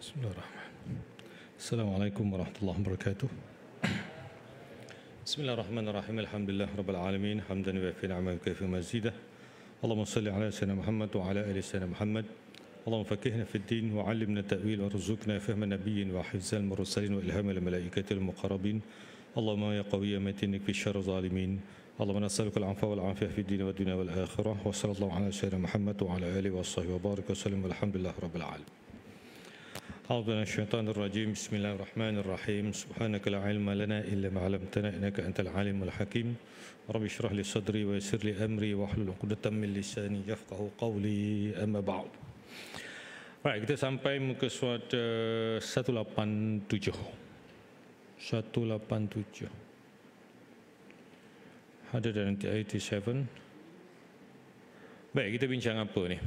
Bismillahirrahmanirrahim. Assalamualaikum warahmatullahi wabarakatuh. Bismillahirrahmanirrahim. Alhamdulillah rabbil alamin. Hamdan wa fi ni'mal kayfi mazidah. Allahumma salli ala sayyidina Muhammad wa ala ali sayyidina Muhammad. Allahumma fakihna fid din wa 'allimna ta'wil wa rzuqna fahma nabiyyin wa hifzal mursalin wa ilhama al malaikatil muqarrabin. Allahumma ya qawiyya matin fi syarri zalimin. Allahumma nas'aluka al-'afwa wal 'afiyah fid din wad dunya wal akhirah. Wa sallallahu ala sayyidina Muhammad wa ala alihi wa sahbihi wa baraka wa sallam. Alhamdulillah rabbil alamin. أعوذ بالله من الشيطان الرجيم بسم الله الرحمن الرحيم سبحانك لا علم لنا إلا ما علمتنا إنك أنت العليم الحكيم رب اشرح لي صدري ويسر لي أمري واحلل عقدة من لساني يفقهوا قولي أما بعد. Baik, kita sampai muka surat 187. 187. 187. Baik, kita bincang apa ni?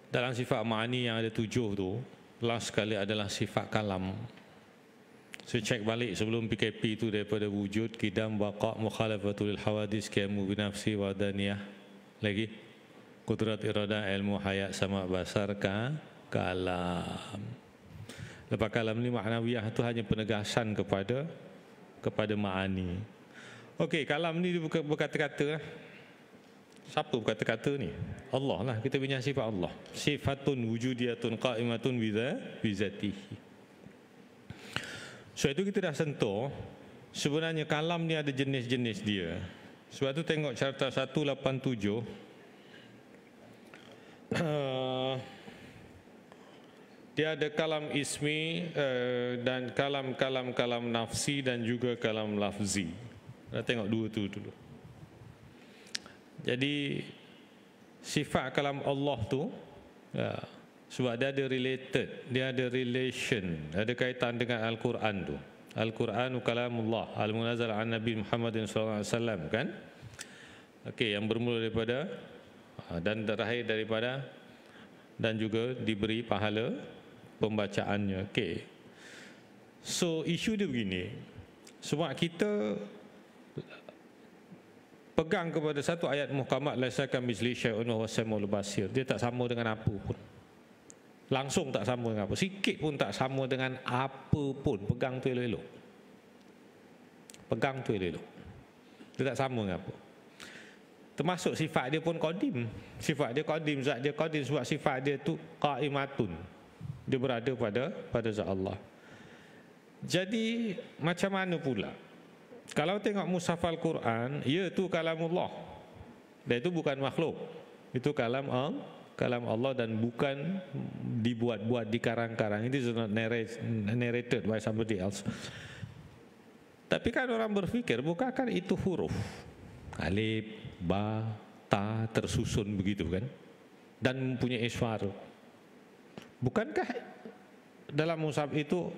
Dalam sifat ma'ani yang ada 7 tu, last sekali adalah sifat kalam. Saya cek balik sebelum PKP tu daripada wujud, kidam, baqa', mukhalafatul hawadis, qiyamu binafsi, wadaniyah. Lagi kudrat iradah, ilmu, hayat, sama, basar, kalam. Lepas kalam ni ma'nawiyah tu hanya penegasan kepada ma'ani. Okey, kalam ni berkata-kata. Siapa berkata-kata ni? Allah lah. Kita punya sifat Allah. Sifatun wujudiyatun qa'imatun bizatihi. So itu kita dah sentuh. Sebenarnya kalam ni ada jenis-jenis dia. Sebab tu tengok carta 187. Dia ada kalam ismi dan kalam nafsi dan juga kalam lafzi. Kita tengok dua tu dulu. Jadi sifat kalam Allah tu ya, sebab dia ada related, dia ada relation, ada kaitan dengan Al-Quran tu. Al-Quranu kalamullah al-munazzal an Nabi Muhammadin sallallahu alaihi wasallam kan. Okey, yang bermula daripada dan terakhir daripada dan juga diberi pahala pembacaannya. Okey. So isu dia begini. Sebab kita pegang kepada satu ayat muhkamat laisa kamitslihi syai'un wa huwas samiul basir. Dia tak sama dengan apa pun. Langsung tak sama dengan apa. Sikit pun tak sama dengan apa pun. Pegang tu elok-elok. Pegang tu elok-elok. Dia tak sama dengan apa. Termasuk sifat dia pun qadim. Sifat dia qadim, zat dia qadim sebab sifat dia tu qaimatun. Dia berada pada zat Allah. Jadi macam mana pula? Kalau tengok mushaf Al-Quran, ya tu kalamullah. Dan itu bukan makhluk. Itu kalam Allah dan bukan dibuat-buat, dikarang-karang. It is not narrated by somebody else. Tapi kan orang berfikir, bukankah itu huruf? Alif, ba, ta tersusun begitu kan? Dan mempunyai suara. Bukankah dalam mushaf itu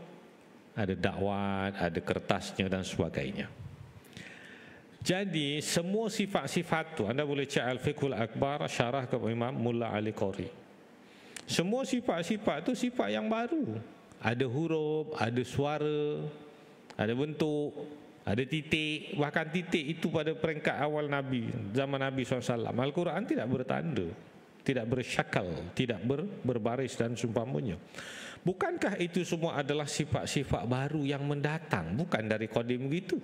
ada dakwat, ada kertasnya dan sebagainya. Jadi semua sifat-sifat tu anda boleh cek Al-Fiqhul Akbar syarah kepada Imam Mulla Ali Qari. Semua sifat-sifat tu sifat yang baru. Ada huruf, ada suara, ada bentuk, ada titik. Bahkan titik itu pada peringkat awal Nabi, zaman Nabi SAW. Al-Quran tidak bertanda, tidak bersyakal, tidak berbaris dan seumpamanya. Bukankah itu semua adalah sifat-sifat baru yang mendatang, bukan dari qadim gitu?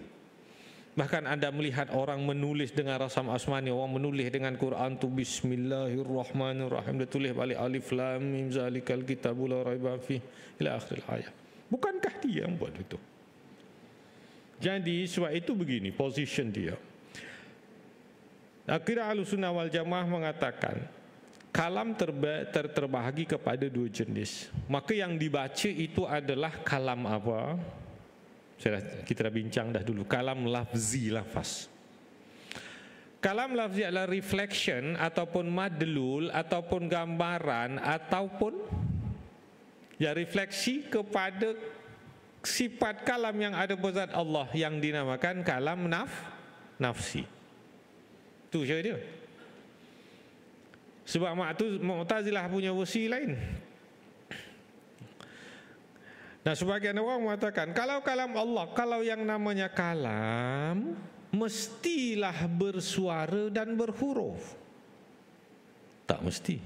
Bahkan anda melihat orang menulis dengan rasam asmani, orang menulis dengan Quran tu Bismillahirrahmanirrahim, dia tulis balik alif lam mim zalikal kitabul la raiba fi ila akhir ayat. Bukankah dia yang buat itu? Jadi sebab itu begini position dia. Akidah Ahlussunnah wal Jamaah mengatakan kalam terbahagi kepada dua jenis. Maka yang dibaca itu adalah kalam apa? Kita dah bincang dah dulu. Kalam lafzi, lafaz. Kalam lafzi adalah reflection ataupun madlul ataupun gambaran ataupun ya refleksi kepada sifat kalam yang ada pada zat Allah yang dinamakan kalam nafsi. Itu cara dia. Sebab Mu'tazilah punya versi lain. Nah, sebagian orang mengatakan kalau kalam Allah, kalau yang namanya kalam mestilah bersuara dan berhuruf. Tak mesti.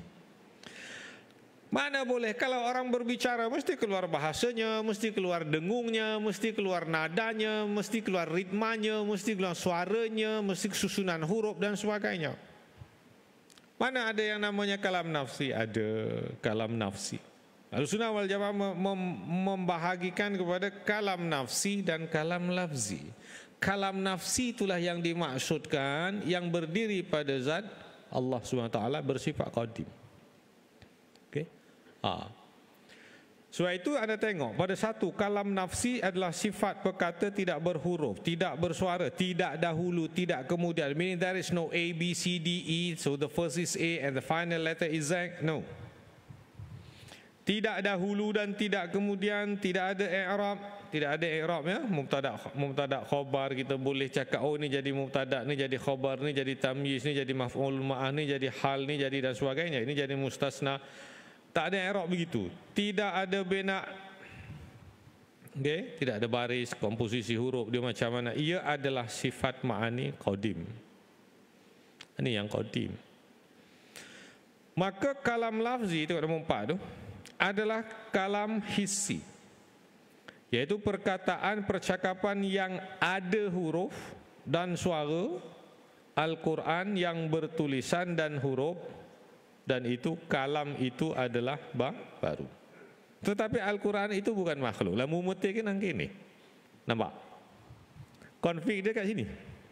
Mana boleh, kalau orang berbicara mesti keluar bahasanya, mesti keluar dengungnya, mesti keluar nadanya, mesti keluar ritmanya, mesti keluar suaranya, mesti susunan huruf dan sebagainya. Mana ada yang namanya kalam nafsi? Ada kalam nafsi. Ahlussunnah wal Jamaah membahagikan kepada kalam nafsi dan kalam lafzi. Kalam nafsi itulah yang dimaksudkan, yang berdiri pada zat Allah SWT bersifat qadim. Okey. Sebab itu anda tengok, pada satu, kalam nafsi adalah sifat perkata tidak berhuruf, tidak bersuara, tidak dahulu, tidak kemudian. Meaning there is no A, B, C, D, E, so the first is A and the final letter is Z. No. Tidak dahulu dan tidak kemudian, tidak ada i'rab, tidak ada i'rab ya. Mubtada khabar, kita boleh cakap oh ni jadi mubtada, ni jadi khabar, ni jadi tamyiz, ni jadi maf'ul ma'ah, ni jadi hal, ni jadi dan sebagainya. Ini jadi mustasna. Tak ada i'rab begitu. Tidak ada bina. Okey, tidak ada baris, komposisi huruf dia macam mana. Ia adalah sifat ma'ani qadim. Ini yang qadim. Maka kalam lafzi itu nombor 4 tu adalah kalam hissi, yaitu perkataan percakapan yang ada huruf dan suara, Al-Quran yang bertulisan dan huruf, dan itu kalam itu adalah baru. Tetapi Al-Quran itu bukan makhluk. Lah mumetik kan angki ni. Nampak? Konflik dia kat sini.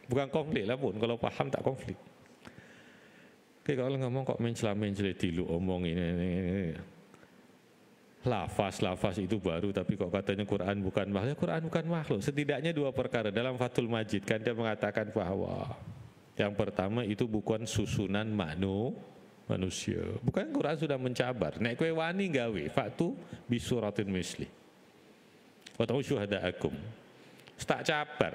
Bukan konflik lah pun, kalau faham tak konflik. Okay, kalau ngomong kok mencela-mencela tilu omong ini. Lafaz itu baru, tapi kok katanya Quran bukan makhluk. Quran bukan makhluk. Setidaknya dua perkara dalam Fathul Majid kan dia mengatakan bahwa yang pertama itu bukan susunan manusia. Bukan, Quran sudah mencabar. Nek kowe wani gawe faktu bisuratin misli. Wa ta'u syuhada'akum. Tak cabar.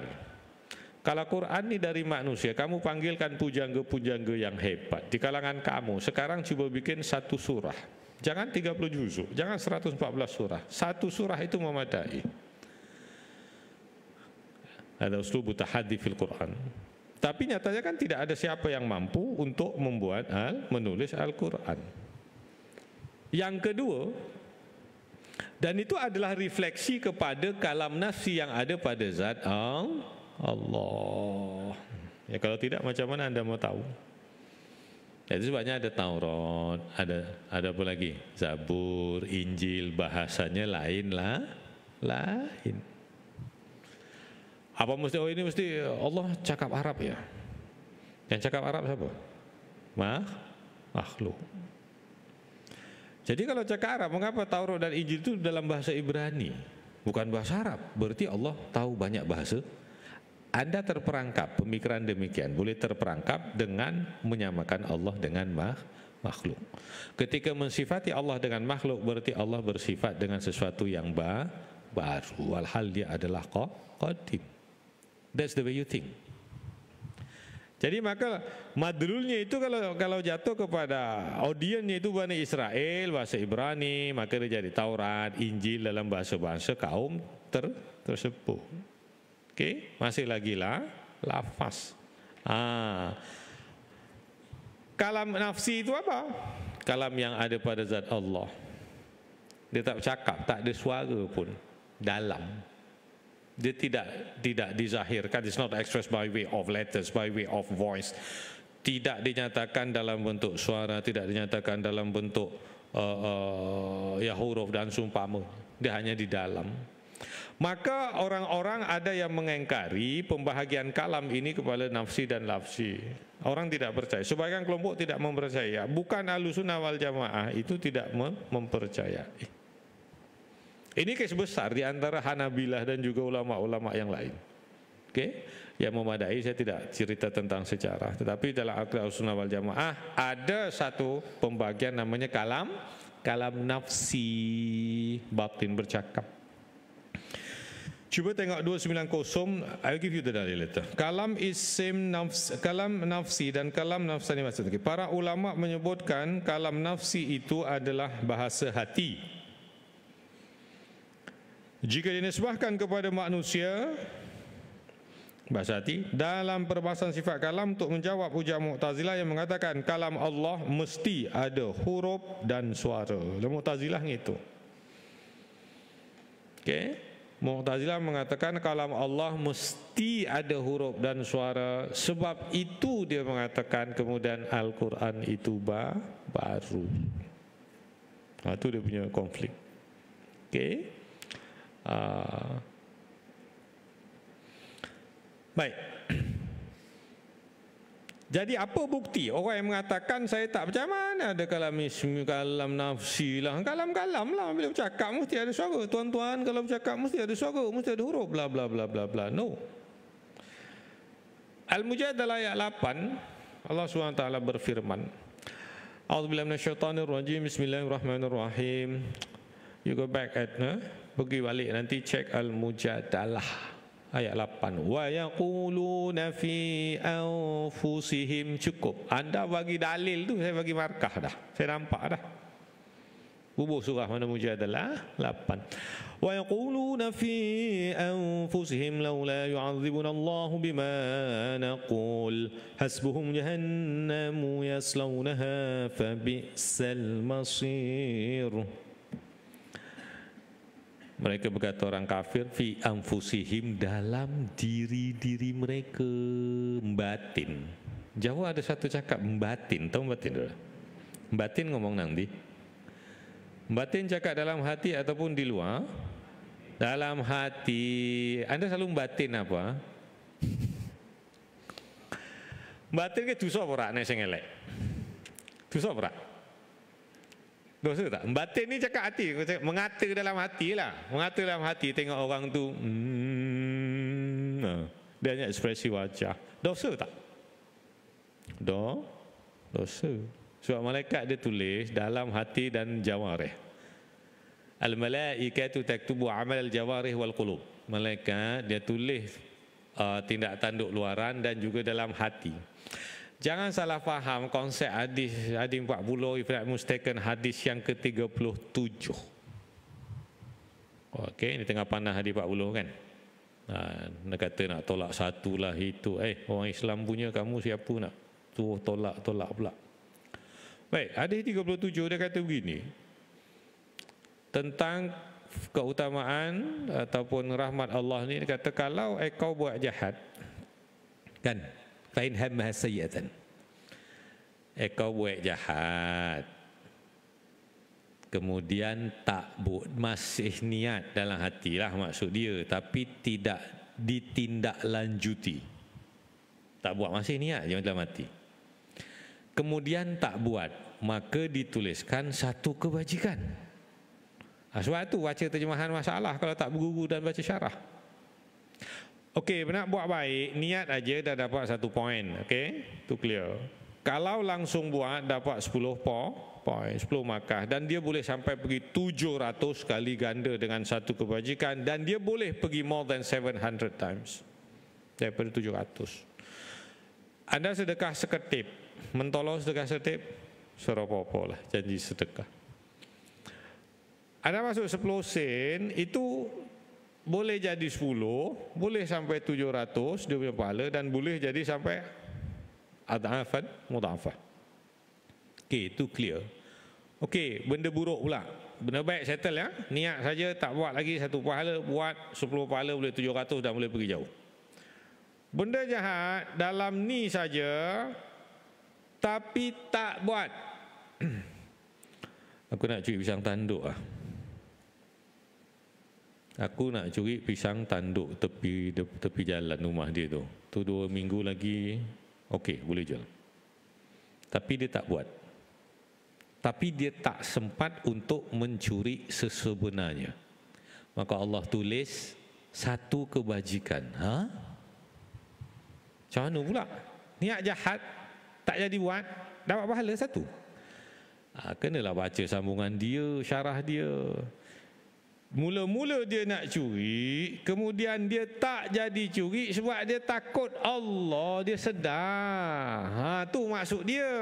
Kalau Quran ini dari manusia, kamu panggilkan pujangga-pujangga yang hebat di kalangan kamu. Sekarang coba bikin satu surah. Jangan 30 juzuk, jangan 114 surah. Satu surah itu memadai. Ada uslub tahaddi fil Quran. Tapi nyatanya kan tidak ada siapa yang mampu untuk menulis Al-Quran. Yang kedua, dan itu adalah refleksi kepada kalam nafsi yang ada pada zat Allah. Ya kalau tidak macam mana anda mau tahu? Itu sebabnya ada Taurat, ada apa lagi? Zabur, Injil, bahasanya lain. Apa mesti ini mesti Allah cakap Arab ya? Yang cakap Arab siapa? Makhluk. Jadi kalau cakap Arab, mengapa Taurat dan Injil itu dalam bahasa Ibrani, bukan bahasa Arab? Berarti Allah tahu banyak bahasa. Anda terperangkap, pemikiran demikian boleh terperangkap dengan menyamakan Allah dengan makhluk. Ketika mensifati Allah dengan makhluk, berarti Allah bersifat dengan sesuatu yang baru. Walhal dia adalah qadim. That's the way you think. Jadi maka madlulnya itu kalau jatuh kepada audiennya itu Bani Israel, bahasa Ibrani, maka dia jadi Taurat, Injil dalam bahasa-bahasa kaum tersebut. Okey, masih lagi lafaz. Kalam nafsi itu apa? Kalam yang ada pada zat Allah. Dia tak cakap, tak ada suara pun dalam. Dia tidak dizahirkan. It's not expressed by way of letters, by way of voice. Tidak dinyatakan dalam bentuk suara, tidak dinyatakan dalam bentuk huruf dan sumpama. Dia hanya di dalam. Maka orang-orang ada yang mengingkari pembahagian kalam ini kepada nafsi dan lafzi. Orang tidak percaya. Sebagian kelompok tidak mempercaya. Bukan Ahlussunnah wal Jamaah itu tidak mempercayai. Ini kes besar di antara Hanabilah dan juga ulama-ulama yang lain. Oke, yang memadai saya tidak cerita tentang sejarah. Tetapi dalam akidah Ahlussunnah wal Jamaah ada satu pembagian namanya kalam nafsi, batin bercakap. Cuba tengok 290, I'll give you the dalil later. Kalam nafsi dan kalam nafsani maksudnya. Para ulama menyebutkan kalam nafsi itu adalah bahasa hati. Jika dinisbahkan kepada manusia, Bahasa hati. Dalam perbahasan sifat kalam untuk menjawab hujah Mu'tazilah yang mengatakan kalam Allah mesti ada huruf dan suara. Mu'tazilah gitu. Okey. Mu'tazilah mengatakan kalam Allah mesti ada huruf dan suara. Sebab itu dia mengatakan kemudian Al-Quran itu baru. Itu dia punya konflik. Okey. Baik. Jadi apa bukti orang yang mengatakan saya tak percaya? Mana ada kalam ismi, kalam nafsi lah, kalam-kalam lah, bila bercakap mesti ada suara. Tuan-tuan kalau bercakap mesti ada suara, mesti ada huruf, bla bla bla bla bla. No. Al-Mujadalah ayat 8, Allah SWT berfirman, A'udzubillahi minasyaitonirrajim, bismillahirrahmanirrahim. You go back at pergi balik nanti cek Al-Mujadalah ayat 8. Wa yaquluna fi anfusihim, cukup. Anda bagi dalil tu, saya bagi markah dah. Saya nampak dah. Bubuh surah mana Mujadalah 8. Wa yaquluna fi anfusihim laula yu'adzibuna Allahu bima naqul hasbuhum jahannamu yaslawnaha fabi'sal masir. Mereka berkata orang kafir fi anfusihim, dalam diri-diri mereka, batin. Jawa ada satu cakap batin, tahu batin dulu? Batin ngomong nanti. Batin cakap dalam hati ataupun di luar? Dalam hati. Anda selalu batin apa? Batin ke dosa apa nak sengelek? Dosa apa? Dosa tak? Batin ni cakap hati, mengata dalam hati lah. Mengata dalam hati, tengok orang tu dia hanya ekspresi wajah. Dosa tak? Dosa. Sebab malaikat dia tulis dalam hati dan jawarih. Al-malaikatu taktubu amal al-jawarih wal qulub. Malaikat dia tulis tindak tanduk luaran dan juga dalam hati. Jangan salah faham konsep hadis 40, if not mistaken, hadis yang ke-37. Okey, ini tengah panah hadis 40 kan. Dia kata nak tolak satu lah itu. Orang Islam punya, kamu siapa nak tolak pula. Baik, hadis 37 dia kata begini. Tentang keutamaan ataupun rahmat Allah ni, dia kata kalau engkau buat jahat kan, fa'in hamma sayyatan, engkau buat jahat kemudian tak masih niat dalam hati lah maksud dia, tapi tidak ditindaklanjuti, tak buat, masih niat je dalam hati, kemudian tak buat, maka dituliskan satu kebajikan. Sebab itu baca terjemahan masalah kalau tak berguru dan baca syarah. Okey, nak buat baik, niat aja dah dapat 1 poin. Okey, tu clear. Kalau langsung buat dapat 10 poin, 10 markah, dan dia boleh sampai pergi 700 kali ganda dengan satu kebajikan, dan dia boleh pergi more than 700 times daripada 700. Anda sedekah seketip, mentolong sedekah seketip, suruh apa-apa lah, janji sedekah. Anda masuk 10 sen, itu boleh jadi 10, boleh sampai 700 dia punya pahala, dan boleh jadi sampai adhafan mudhafah. Okey, itu clear. Okey, benda buruk pula. Benda baik settle ya. Niat saja tak buat lagi 1 pahala, buat 10 pahala boleh 700 dan boleh pergi jauh. Benda jahat dalam ni saja tapi tak buat. Aku nak curi pisang tanduk lah. Aku nak curi pisang tanduk tepi jalan rumah dia tu. Tu 2 minggu lagi, okey, boleh jual. Tapi dia tak buat. Tapi dia tak sempat untuk mencuri sesebenarnya. Maka Allah tulis satu kebajikan. Macam mana pula? Niat jahat, tak jadi buat, dapat pahala 1. Kenalah baca sambungan dia, syarah dia. Mula-mula dia nak curi, kemudian dia tak jadi curi sebab dia takut Allah, dia sedar. Tu maksud dia.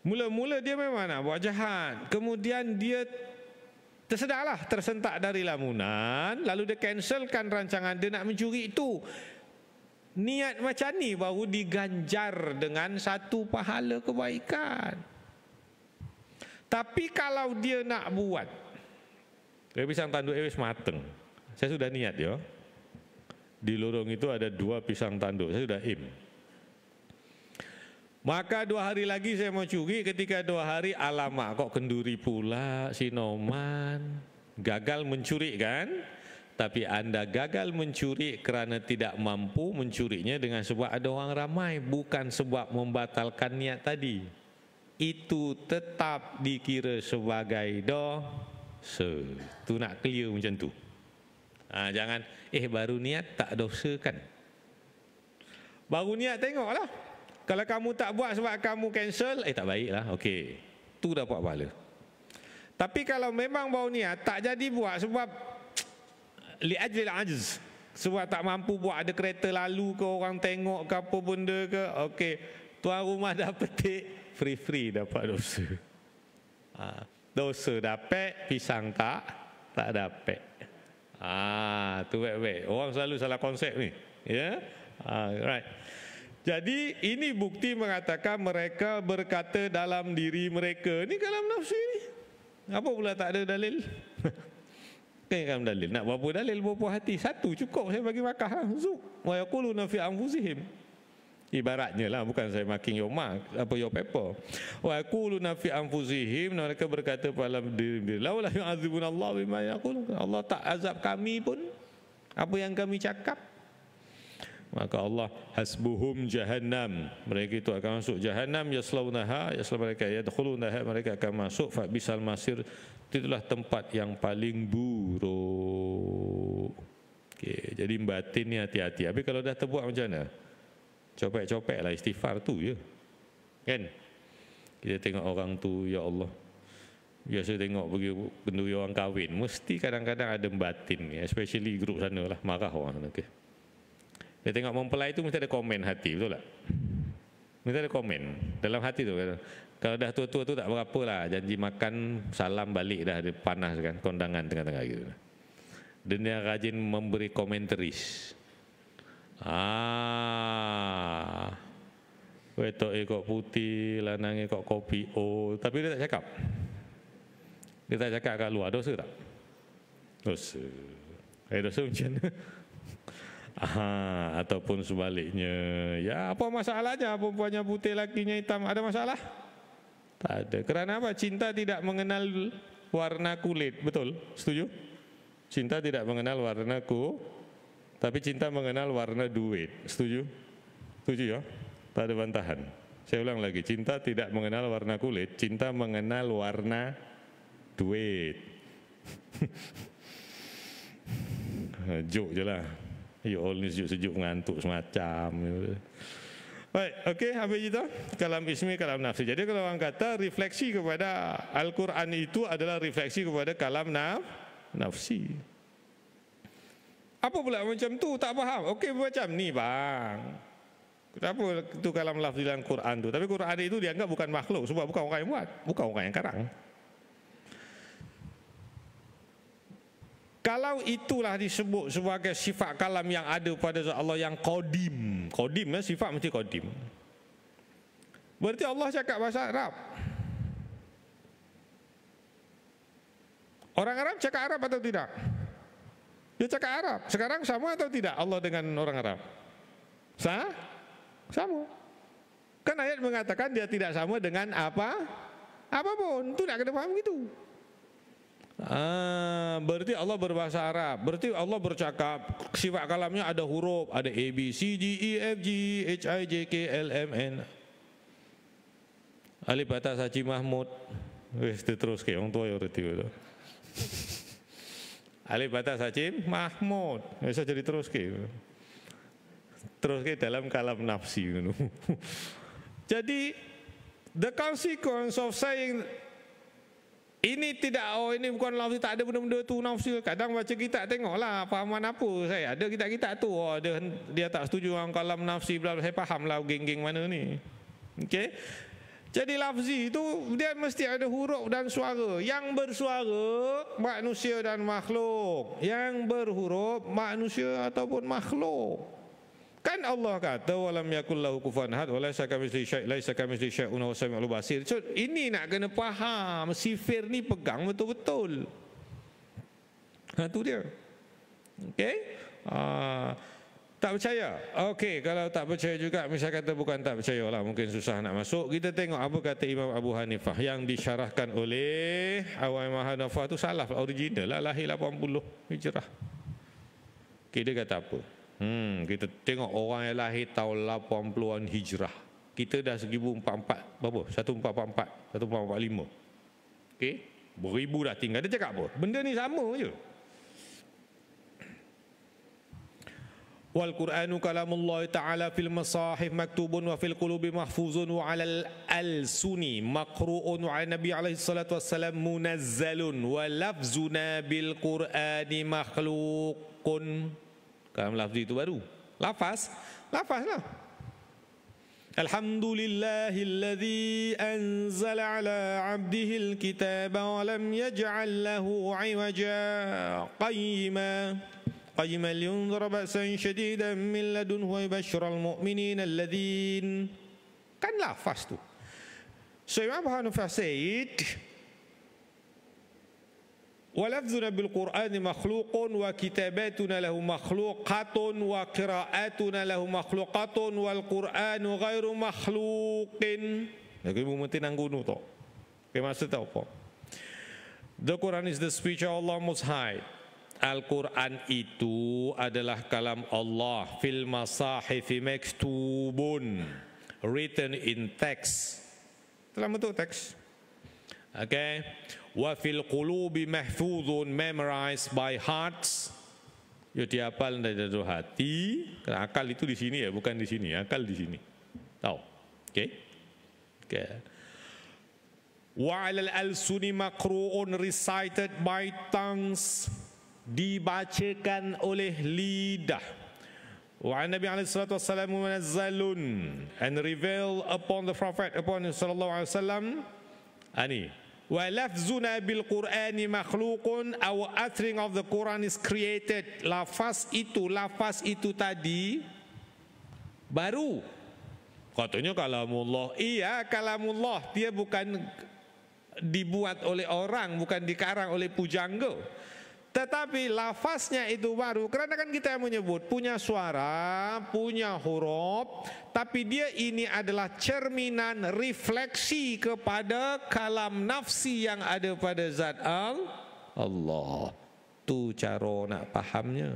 Mula-mula dia memang nak buat jahat, kemudian dia tersedarlah, tersentak dari lamunan, lalu dia cancelkan rancangan dia nak mencuri itu. Niat macam ni baru diganjar dengan satu pahala kebaikan. Tapi kalau dia nak buat, dia pisang tanduk wis mateng. Saya sudah niat ya. Di lorong itu ada 2 pisang tanduk, saya sudah aim. Maka 2 hari lagi saya mau curi, ketika 2 hari alamak kok kenduri pula si Noman. Gagal mencuri kan? Tapi Anda gagal mencuri kerana tidak mampu mencurinya dengan sebab ada orang ramai, bukan sebab membatalkan niat tadi. Itu tetap dikira sebagai dosa. Tu nak clear macam tu. Jangan baru niat tak dosa kan? Baru niat tengoklah. Kalau kamu tak buat sebab kamu cancel, tak baiklah. Okey. Tu dapat pahala. Tapi kalau memang baru niat tak jadi buat sebab li ajlil ajz, sebab tak mampu buat, ada kereta lalu ke, orang tengok ke apa benda ke, okey, tuan rumah dah petik, free dapat dosa. Dosa dapat, pisang tak dapat. Tu baik-baik. Orang selalu salah konsep ni. Ya. Right. Jadi ini bukti mengatakan mereka berkata dalam diri mereka. Ni kalam nafsi ni. Apa pula tak ada dalil? Kan kalam dalil. Nak berapa dalil berapa hati? Satu cukup saya bagi makah. Zuk. Wa yaquluna fi anfusihim. Ibaratnya lah, bukan saya marking your mark, your paper. Wa yaquluna fi anfusihim, mereka berkata pada diri, laula yu'adzibunallahu bima yaqulun. Allah tak azab kami pun apa yang kami cakap. Maka Allah hasbuhum jahannam, mereka itu akan masuk jahannam, yaslaunaha, mereka yadkhulunaha, mereka akan masuk, fa bisal masir, itulah tempat yang paling buruk. Okey, jadi batin ni hati-hati. Tapi kalau dah terbuat macam mana? Copek-copek lah, istighfar tu je. Kan? Kita tengok orang tu, ya Allah. Biasa tengok pergi kenduri orang kahwin, mesti kadang-kadang ada batin ni, especially grup sana lah, marah orang sana. Okay. Dia tengok mempelai tu mesti ada komen hati, betul tak? Mesti ada komen dalam hati tu. Kalau dah tua-tua tu tak berapa lah, janji makan salam balik dah, dia panas kan, kondangan tengah-tengah gitu. Dan dia rajin memberi komentaris. Wetok kok putih, lanang kok kopi, tapi dia tak cakap. Dia tak cakap kat luar, dosa tak? Dosa. Dosa macam mana? Ataupun sebaliknya, ya apa masalahnya perempuannya putih lakinya hitam, ada masalah? Tak ada. Kerana apa? Cinta tidak mengenal warna kulit, betul? Setuju? Cinta tidak mengenal warna tapi cinta mengenal warna duit. Setuju? Setuju ya? Tak ada bantahan. Saya ulang lagi, cinta tidak mengenal warna kulit, cinta mengenal warna duit. Joke je lah. You all ni sejuk-sejuk ngantuk semacam. Baik, okey, habis itu kalam ismi, kalam nafsi. Jadi kalau orang kata refleksi kepada Al-Quran itu adalah refleksi kepada kalam nafsi. Apa pula macam tu? Tak faham. Okey, macam ni bang. Kenapa itu kalam lafzi dalam Quran tu? Tapi Quran itu dianggap bukan makhluk sebab bukan orang yang buat, bukan orang yang karang. Kalau itulah disebut sebagai sifat kalam yang ada pada Allah yang qadim. Qadim ya, sifat mesti qadim. Berarti Allah cakap bahasa Arab. Orang Arab cakap Arab atau tidak? Dia cakap Arab. Sekarang sama atau tidak Allah dengan orang Arab? Sama. Kan ayat mengatakan dia tidak sama dengan apapun. Itu nak kena faham gitu. Berarti Allah berbahasa Arab. Berarti Allah bercakap, sifat kalamnya ada huruf, ada A, B, C, D, E, F, G, H, I, J, K, L, M, N. Alif Bata Saci Mahmud. Wis terus ke orang tua ya reti tu. Alif Bata Saci Mahmud. Bisa jadi terus ke. Terus ke dalam kalam nafsi. Jadi the consequence of saying ini tidak, ini bukan nafsi, tak ada benda-benda tu nafsi. Kadang baca kitab tengoklah fahaman apa saya. Ada kitab-kitab tu, dia tak setuju dengan kalam nafsi, saya faham lah geng-geng mana ni. Okey. Jadi lafzi itu dia mesti ada huruf dan suara. Yang bersuara manusia dan makhluk. Yang berhuruf manusia ataupun makhluk. Kan Allah kata walam yakul lahu kufuwan ahad wa laisa kamitslihi syai' laisa kamitslihi syai'un wa huwas samiul basir. So ini nak kena faham. Sifir ni pegang betul-betul. Tu dia. Okey? Tak percaya. Okey, kalau tak percaya juga, misal kata bukan tak percaya lah, mungkin susah nak masuk. Kita tengok apa kata Imam Abu Hanifah yang disyarahkan oleh Imam Hanifah tu salah, original lah, lahir 80 Hijrah. Okey, dia kata apa? Kita tengok orang yang lahir tahun 80-an Hijrah. Kita dah 1444, berapa? 1444, 1445. Okey, beribu dah tinggal. Dia cakap apa? Benda ni sama je. Wal Qur'anu kalamullah ta'ala fil masahif maktubun wa fil qulubi mahfuzun wa 'alal alsuni maqru'un wa 'ala nabi alaihi salatu wassalam munazzalun wa lafzuna bil Qur'ani makhluqun. Kalam lafzi itu baru. Lafaz lah. Alhamdulillahilladzi anzala 'ala 'abdihil kitaba wa lam yaj'al lahu 'iwaja قيما لينذر بأسا شديدا من لدنه ويبشر المؤمنين الذين kan lafaz tu. So Imam Hanifah said walafzuna bil Qur'ani makhluqun wa kitabatuna lahu makhluqatun wa qira'atuna lahu makhluqatun wal Qur'anu ghairu makhluqin. Lagi mesti nang gunu to. Ke maksud apa? The Quran is the speech of Allah Most High. Al-Quran itu adalah kalam Allah fil masahifi maktubun, written in text, dalam bentuk teks. Okay, wa fil qulubi mahfuzun, memorized by hearts. Ya dihafal dari hati. Akal itu di sini ya, bukan di sini. Akal di sini. Tahu? Okay. Wa 'alal alsuni maqru'un, recited by tongues, dibacakan oleh lidah. Wa Nabi alaihi salatu wassalam munazzalun, and revealed upon the Prophet, upon sallallahu alaihi wasallam. Ani wa lafzuna bil Qur'ani makhluqun, our uttering of the Quran is created. Lafaz itu tadi baru. Katanya kalamullah. Iya, kalamullah. Dia bukan dibuat oleh orang, bukan dikarang oleh pujangga. Tetapi lafaznya itu baru, kerana kan kita yang menyebut punya suara, punya huruf, tapi dia ini adalah cerminan refleksi kepada kalam nafsi yang ada pada zat Allah. Tu cara nak fahamnya.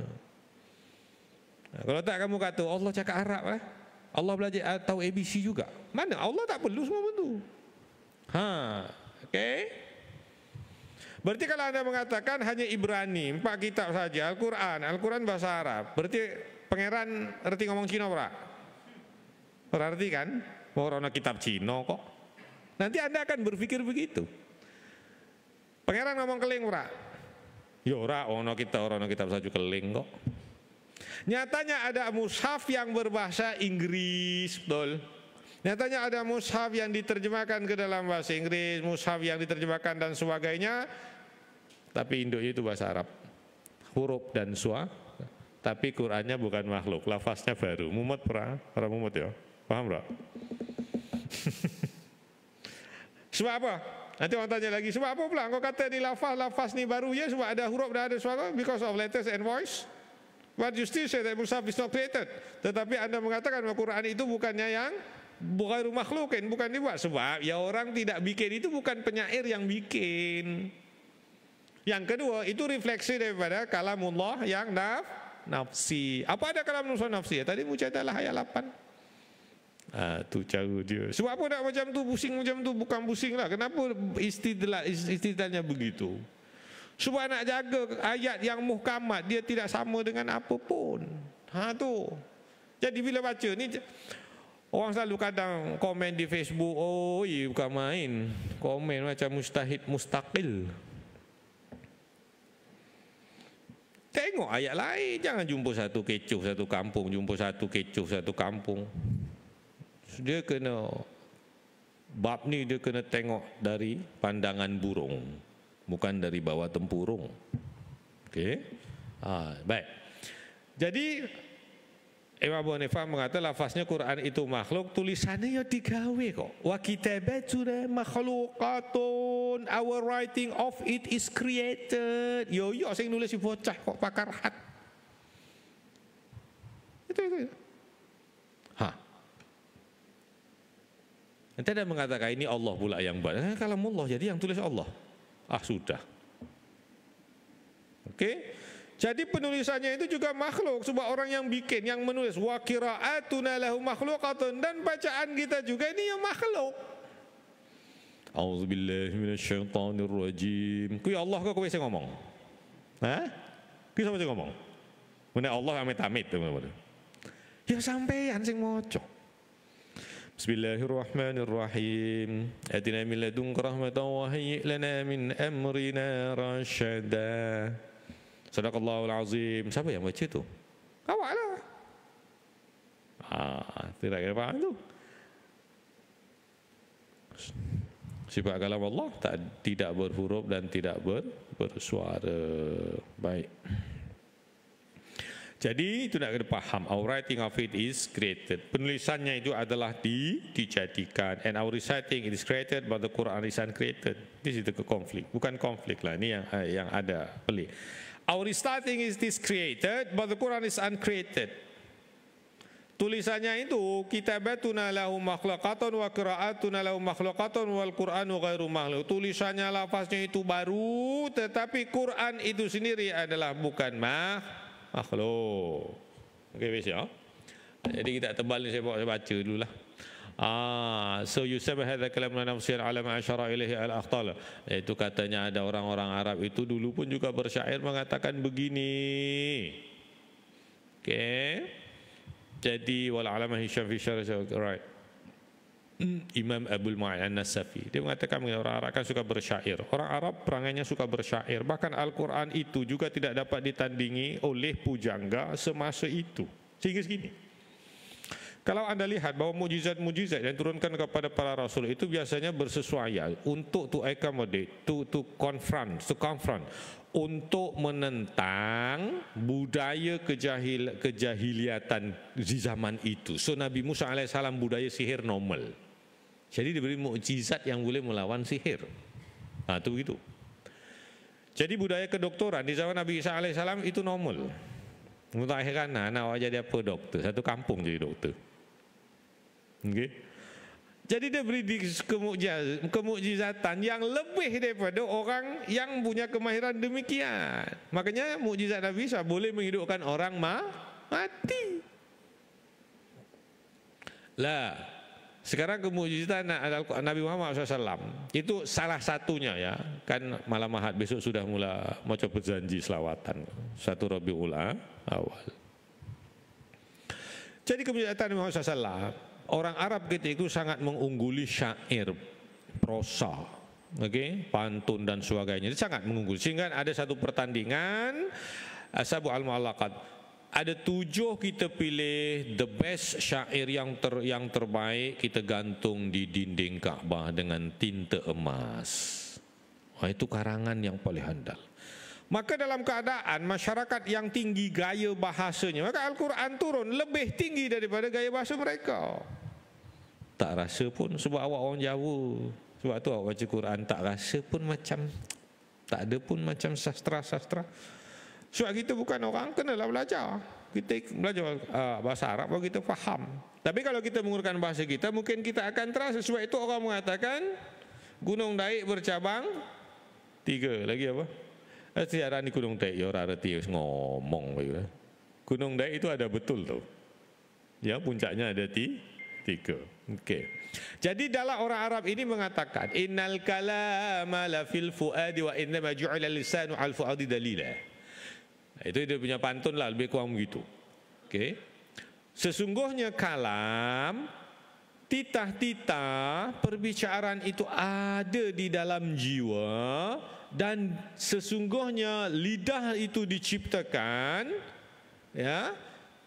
Kalau tak kamu kata Allah cakap Arab Allah belajar tahu ABC juga. Mana Allah tak perlu semua bentuk. Okey. Berarti kalau anda mengatakan hanya Ibrani, 4 kitab saja, Al-Quran bahasa Arab, berarti pangeran erti ngomong Cina ora? Berarti kan, orang kitab Cina kok. Nanti anda akan berpikir begitu. Pangeran ngomong keling ora? Ya ora, orang kitab saja keling kok. Nyatanya ada mushaf yang berbahasa Inggris, betul. Nyatanya ada mushaf yang diterjemahkan ke dalam bahasa Inggris, mushaf yang diterjemahkan dan sebagainya, tapi induknya itu bahasa Arab, huruf dan suara, tapi Qurannya bukan makhluk, lafaznya baru. Mumet para mumet ya, paham tak? Sebab apa? Nanti orang tanya lagi, sebab apa pula kau kata ni lafaz ni baru ya, sebab ada huruf dan ada suara, because of letters and voice. But you still say that mushaf is not created. Tetapi anda mengatakan bahwa Quran itu bukannya yang bukan makhlukin, bukan dibuat. Sebab ya orang tidak bikin itu, bukan penyair yang bikin. Yang kedua, itu refleksi daripada kalamullah yang nafsi. Apa ada kalamullah nafsi? Tadi Mujadalah ayat 8. Tu cara dia. Sebab apa nak macam tu, pusing macam tu? Bukan pusing lah. Kenapa istidlalnya begitu? Sebab nak jaga ayat yang muhkamat, dia tidak sama dengan apa pun. Tu. Jadi bila baca ni, orang selalu kadang komen di Facebook, oh iya bukan main, komen macam mustahid mustaqil. Tengok ayat lain, jangan jumpa satu kecoh satu kampung, jumpa satu kecoh satu kampung. Dia kena bab ni dia kena tengok dari pandangan burung, bukan dari bawah tempurung. Okey. Baik. Jadi Imam Abu Hanifah mengatakan lafaznya Quran itu makhluk, tulisannya ya digawe kok. Wa kitabatuna makhluqatun, our writing of it is created. Yo sing nulis si bocah kok pakar hat. Itu. Nanti ada mengatakan ini Allah pula yang buat. Kalau Allah jadi yang tulis Allah. Sudah. Okey. Jadi penulisannya itu juga makhluk, sebab orang yang bikin, yang menulis wa qira'atuna lahu makhluqatun, dan bacaan kita juga ini yang makhluk. Auzubillahi minasyaitonirrajim. Ku ya Allah kau bisa ngomong. Ku bisa ngomong. Benar Allah amit-amit tu. Ya sampean sing maca. Bismillahirrahmanirrahim. Atina min ladunka rahmatan wa hayyi' lana min amrina rasyada. Sadaqallahul azim. Siapa yang baca tu? Awak lah. Tidak kira faham tu. Sifat kalam Allah tidak berhuruf dan tidak bersuara. Baik. Jadi itu nak kena faham. Our writing of it is created. Penulisannya itu adalah dijadikan. And our reciting it is created, but the Quran is uncreated. This is the conflict. Bukan konflik lah. Ini yang ada pelik. Our reciting is this created, but the Quran is uncreated. Tulisannya itu kitabatuna lahu makhluqatun wa qira'atuna lahu makhluqatun wal Qur'anu ghairu makhluk. Tulisannya lafaznya itu baru, tetapi Quran itu sendiri adalah bukan makhluk. Okey, biasa ya. Jadi kita tebal ni saya baca dululah. So yusabah hadza kalam nafsiyan ala ma asyara ilaihi al-akhtal. Itu katanya ada orang-orang Arab itu dulu pun juga bersyair mengatakan begini. Okey. Jadi wal alamah Hisham fi syarh, right. Imam Abdul Ma'in An-Nasafi dia mengatakan orang Arab kan suka bersyair. Orang Arab perangainya suka bersyair. Bahkan Al-Quran itu juga tidak dapat ditandingi oleh pujangga semasa itu. Sehingga segini. Kalau anda lihat bahawa mujizat-mujizat yang turunkan kepada para rasul itu biasanya bersesuaian untuk to accommodate, to confront, untuk menentang budaya kejahiliatan di zaman itu. So Nabi Musa AS budaya sihir normal. Jadi diberi mukjizat yang boleh melawan sihir. Itu begitu. Jadi budaya kedokteran di zaman Nabi Isa AS itu normal. Mutakhirkan anak awak jadi apa doktor? Satu kampung jadi doktor. Okay. Jadi dia beri kemukjizatan yang lebih daripada orang yang punya kemahiran demikian. Makanya mukjizat Nabi Isa boleh menghidupkan orang mati. Lah, sekarang kemukjizatan Nabi Muhammad SAW itu salah satunya ya. Kan malam Ahad besok sudah mula mau berjanji selawatan 1 Rabiul Awal. Jadi kemukjizatan Nabi Muhammad SAW, orang Arab ketika itu sangat mengungguli syair, prosa, pantun dan sebagainya. Itu sangat mengungguli. Sehingga ada satu pertandingan Ashabu al-Mu'allaqat. Ada 7 kita pilih the best syair yang terbaik, kita gantung di dinding Ka'bah dengan tinta emas. Itu karangan yang paling handal. Maka dalam keadaan masyarakat yang tinggi gaya bahasanya, maka Al-Quran turun lebih tinggi daripada gaya bahasa mereka. Tak rasa pun, sebab awak orang Jawa. Sebab tu awak baca Quran tak rasa pun macam, tak ada pun macam sastra-sastra. Sebab kita bukan orang, kenalah belajar. Kita belajar bahasa Arab baru kita faham. Tapi kalau kita menggunakan bahasa kita, mungkin kita akan terasa. Sebab itu orang mengatakan Gunung Daik bercabang 3. Lagi apa? Sejarah ni Gunung Daik, ya orang reti ngomong. Gunung Daik itu ada betul tau. Ya, puncaknya ada 3. Okey. Jadi dalam orang Arab ini mengatakan innal kalama la fil fuadi wa inna ma ju'ila lisanu al fuadi dalila. Itu dia punya pantun lah, lebih kurang begitu. Okey. Sesungguhnya kalam, titah-titah perbicaraan itu ada di dalam jiwa, dan sesungguhnya lidah itu diciptakan, ya,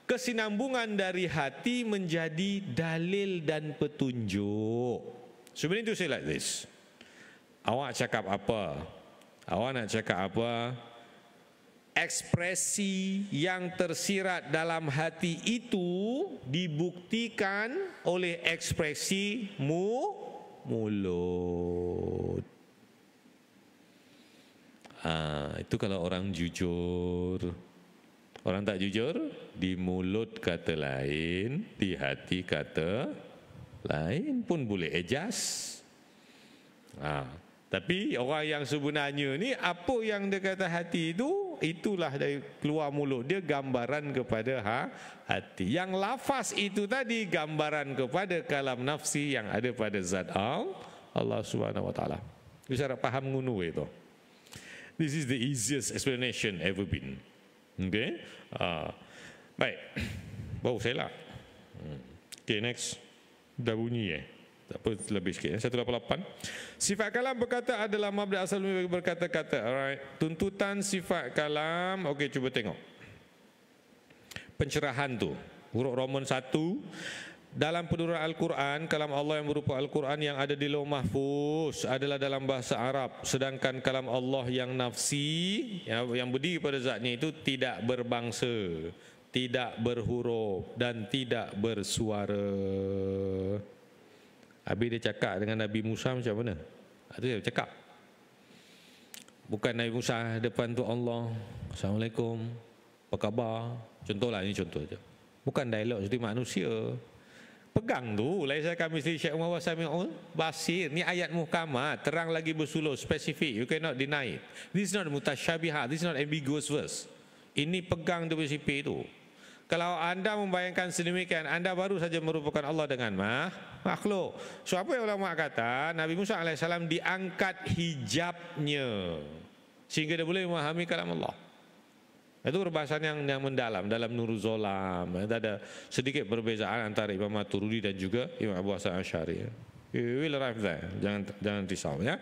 kesinambungan dari hati menjadi dalil dan petunjuk. So we need to say like this. Awak cakap apa? Awak nak cakap apa? Ekspresi yang tersirat dalam hati itu dibuktikan oleh ekspresi mulut. Itu kalau orang jujur. Orang tak jujur, di mulut kata lain, di hati kata lain pun boleh adjust. Tapi orang yang sebenarnya ni, apa yang dia kata hati itu, itulah dari keluar mulut dia gambaran kepada hati. Yang lafaz itu tadi gambaran kepada kalam nafsi yang ada pada zat Allah Subhanahu Wa Taala. Bisa faham ngunu itu. This is the easiest explanation ever been. Okay? Baik. Bau saya lah. Okay, next. Dah bunyi tak apa, lebih sikit 188. Sifat kalam berkata adalah mabda asal berkata-kata. Alright. Tuntutan sifat kalam. Okey, cuba tengok pencerahan tu. Huruf Roman 1. Dalam penurunan Al-Quran, kalam Allah yang berupa Al-Quran yang ada di Lauh Mahfuz adalah dalam bahasa Arab. Sedangkan kalam Allah yang nafsi, yang berdiri pada zatnya itu tidak berbangsa, tidak berhuruf dan tidak bersuara. Habis dia cakap dengan Nabi Musa macam mana? Itu dia cakap. Bukan Nabi Musa depan tu Allah, Assalamualaikum, apa khabar? Contohlah, ini contoh je. Bukan dialog seperti manusia. Pegang tu, laisa kamitslihi syai'un wa huwa samiul basir. Ni ayat muhkamat, terang lagi bersuluh, spesifik. You cannot deny it. This is not mutasyabihat, this is not ambiguous verse. Ini pegang tu spesifik tu. Kalau anda membayangkan sedemikian, anda baru saja merupakan Allah dengan makhluk. So apa yang ulama kata, Nabi Musa AS diangkat hijabnya sehingga dia boleh memahami kalam Allah. Itu perbahasan yang mendalam dalam Nurul Zolam. Ada sedikit perbezaan antara Imam Maturidi dan juga Imam Abu Hasan Asy'ari. We will arrive there. Jangan risau ya.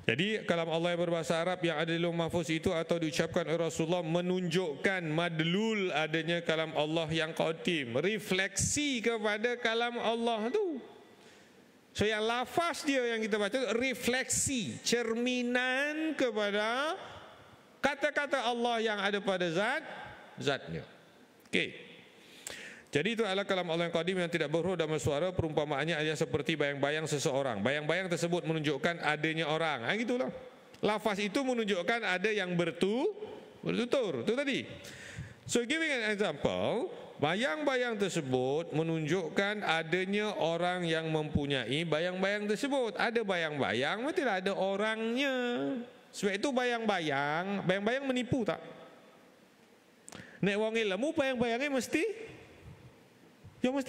Jadi kalam Allah yang berbahasa Arab yang ada di Lauh Mahfuz itu atau diucapkan oleh Rasulullah menunjukkan madlul adanya kalam Allah yang qadim, refleksi kepada kalam Allah tu. So yang lafaz dia yang kita baca refleksi, cerminan kepada kata-kata Allah yang ada pada zatnya. Okey. Jadi itu adalah kalam Allah yang qadim yang tidak berhuruf dan bersuara. Perumpamaannya adalah seperti bayang-bayang seseorang. Bayang-bayang tersebut menunjukkan adanya orang. Gitulah. Lafaz itu menunjukkan ada yang bertutur. Itu tadi. So giving an example, bayang-bayang tersebut menunjukkan adanya orang yang mempunyai bayang-bayang tersebut. Ada bayang-bayang, tidak ada orangnya. Sebab itu bayang-bayang menipu tak? Nek wong lemu bayang-bayangnya mesti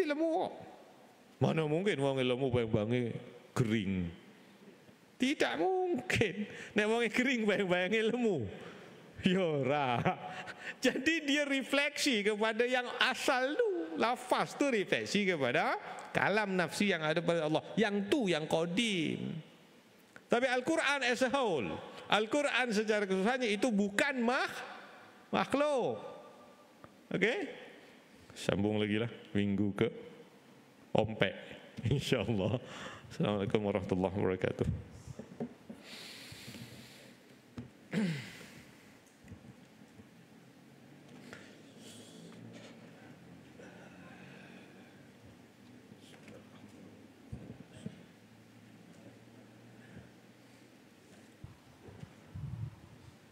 lemu. Mana mungkin wong lemu bayang-bayangnya kering? Tidak mungkin. Nek wong kering bayang-bayangnya lemu. Yora. Jadi dia refleksi kepada yang asal tu. Lafaz tu refleksi kepada kalam nafsi yang ada pada Allah. Yang tu yang qadim. Tapi Al-Quran as a whole, Al-Quran secara keseluruhannya itu bukan makhluk. Okey? Sambung lagi lah minggu ke 4 insya-Allah. Assalamualaikum warahmatullahi wabarakatuh.